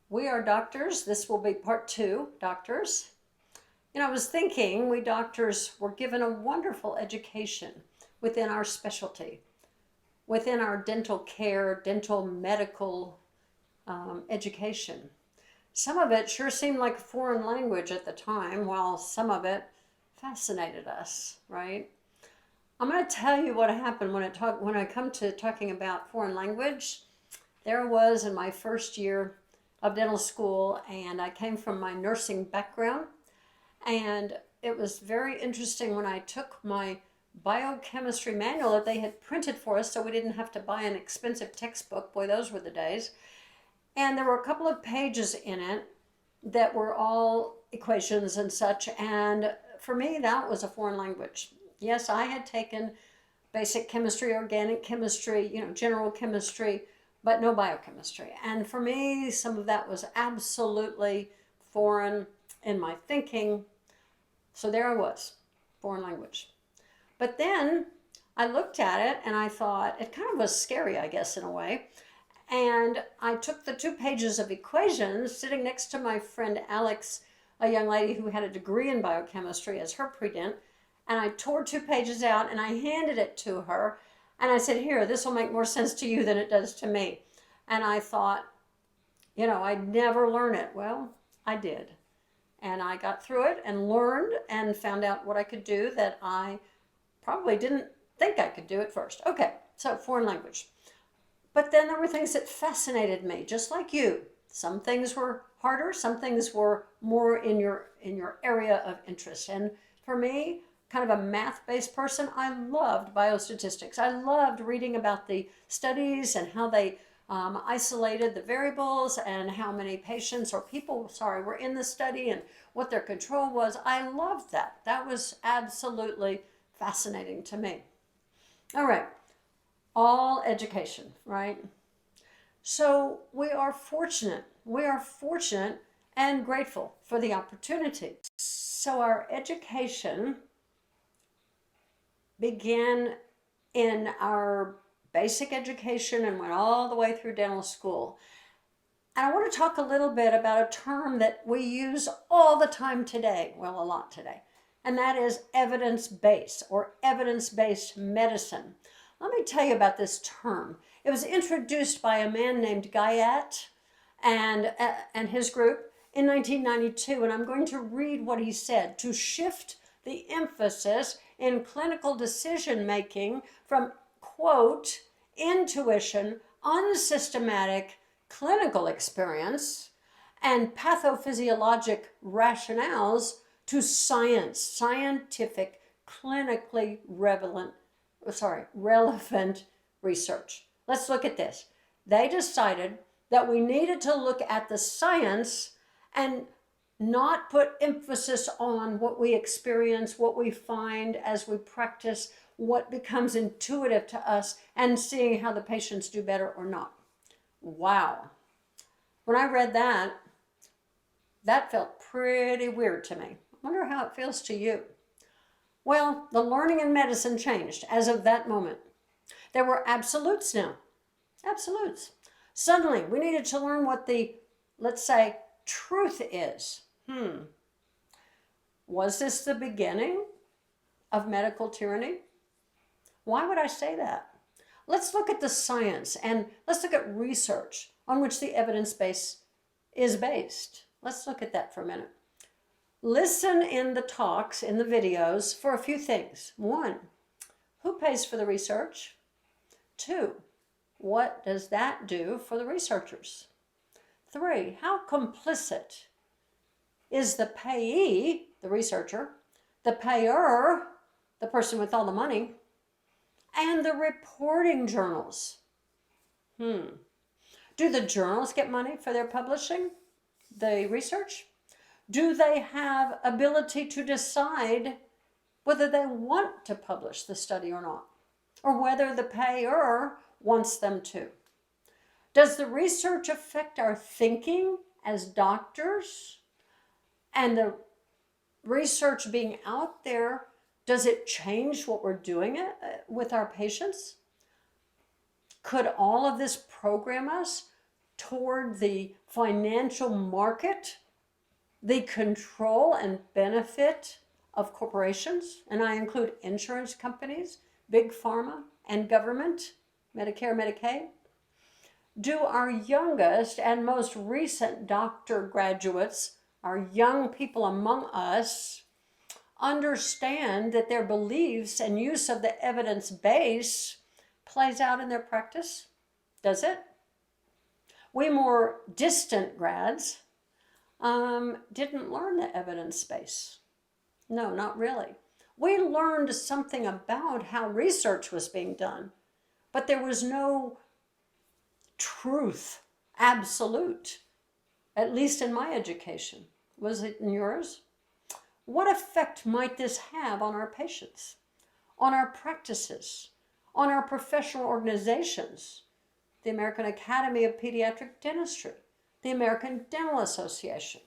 We are doctors. This will be part two, doctors. I was thinking we doctors were given a wonderful education within our specialty, within our dental care, dental medical education. Some of it sure seemed like a foreign language at the time, while some of it fascinated us, right? I'm going to tell you what happened when I come to talking about foreign language. There was in my first year of dental school, and I came from my nursing background, and it was very interesting when I took my biochemistry manual that they had printed for us so we didn't have to buy an expensive textbook. Boy, those were the days. And there were a couple of pages in it that were all equations and such, and for me that was a foreign language. Yes, I had taken basic chemistry, organic chemistry, general chemistry, but no biochemistry. And for me, some of that was absolutely foreign in my thinking. So there I was, foreign language. But then I looked at it and I thought it kind of was scary, I guess, in a way. And I took the 2 pages of equations sitting next to my friend Alex, a young lady who had a degree in biochemistry as her predent, and I tore 2 pages out and I handed it to her. And I said, here, this will make more sense to you than it does to me. And I thought, I'd never learn it. Well, I did. And I got through it and learned and found out what I could do that I probably didn't think I could do at first. Okay, so foreign language. But then there were things that fascinated me, just like you. Some things were harder, some things were more in your area of interest. And for me, kind of a math-based person, I loved biostatistics. I loved reading about the studies and how they isolated the variables and how many patients or people, were in the study and what their control was. I loved that. That was absolutely fascinating to me. All right, all education, right? So we are fortunate. We are fortunate and grateful for the opportunity. So our education began in our basic education and went all the way through dental school. And I want to talk a little bit about a term that we use all the time today, well, a lot today, and that is evidence-based or evidence-based medicine. Let me tell you about this term. It was introduced by a man named Guyat and his group in 1992, and I'm going to read what he said: to shift the emphasis in clinical decision making from, quote, intuition, unsystematic clinical experience, and pathophysiologic rationales to science, scientific, clinically relevant research. Let's look at this. They decided that we needed to look at the science and not put emphasis on what we experience, what we find as we practice, what becomes intuitive to us, and seeing how the patients do better or not. Wow. When I read that, that felt pretty weird to me. I wonder how it feels to you. Well, the learning in medicine changed as of that moment. There were absolutes now. Absolutes. Suddenly, we needed to learn what the, let's say, truth is. Was this the beginning of medical tyranny? Why would I say that? Let's look at the science and let's look at research on which the evidence base is based. Let's look at that for a minute. Listen in the talks, in the videos, for a few things. 1, who pays for the research? 2, what does that do for the researchers? 3, how complicit is the payee, the researcher, the payer, the person with all the money, and the reporting journals? Do the journals get money for their publishing the research? Do they have ability to decide whether they want to publish the study or not, or whether the payer wants them to? Does the research affect our thinking as doctors? And the research being out there, does it change what we're doing with our patients? Could all of this program us toward the financial market, the control and benefit of corporations, and I include insurance companies, big pharma, and government, Medicare, Medicaid? Do our youngest and most recent doctor graduates, our young people among us, understand that their beliefs and use of the evidence base plays out in their practice? Does it? We more distant grads didn't learn the evidence base. No, not really. We learned something about how research was being done, but there was no truth, absolute, at least in my education. Was it in yours? What effect might this have on our patients, on our practices, on our professional organizations? The American Academy of Pediatric Dentistry, the American Dental Association.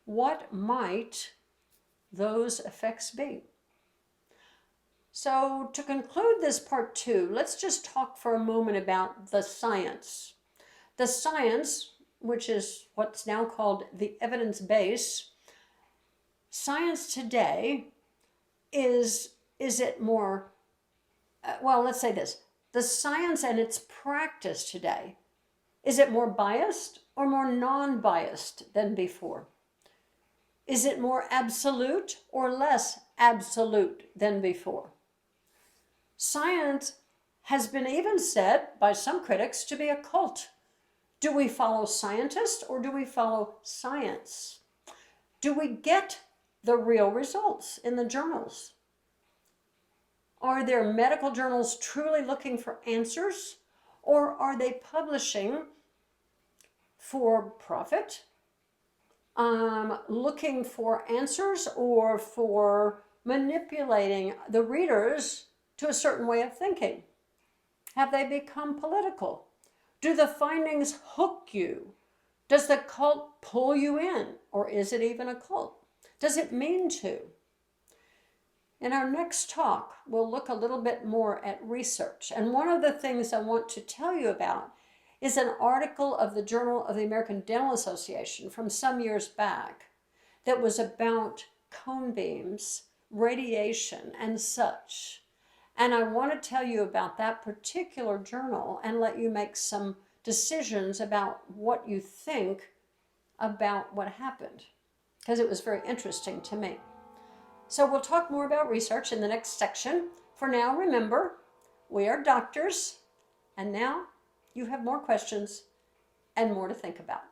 What might those effects be? So to conclude this part 2, let's just talk for a moment about the science. The science, which is what's now called the evidence base, science today is it more, well, let's say this, the science and its practice today, is it more biased or more non-biased than before? Is it more absolute or less absolute than before? Science has been even said by some critics to be a cult. Do we follow scientists or do we follow science? Do we get the real results in the journals? Are there medical journals truly looking for answers, or are they publishing for profit, looking for answers, or for manipulating the readers to a certain way of thinking? Have they become political? Do the findings hook you? Does the cult pull you in, or is it even a cult? Does it mean to? In our next talk, we'll look a little bit more at research. And one of the things I want to tell you about is an article of the Journal of the American Dental Association from some years back that was about cone beams, radiation, and such. And I want to tell you about that particular journal and let you make some decisions about what you think about what happened, because it was very interesting to me. So we'll talk more about research in the next section. For now, remember, we are doctors, and now you have more questions and more to think about.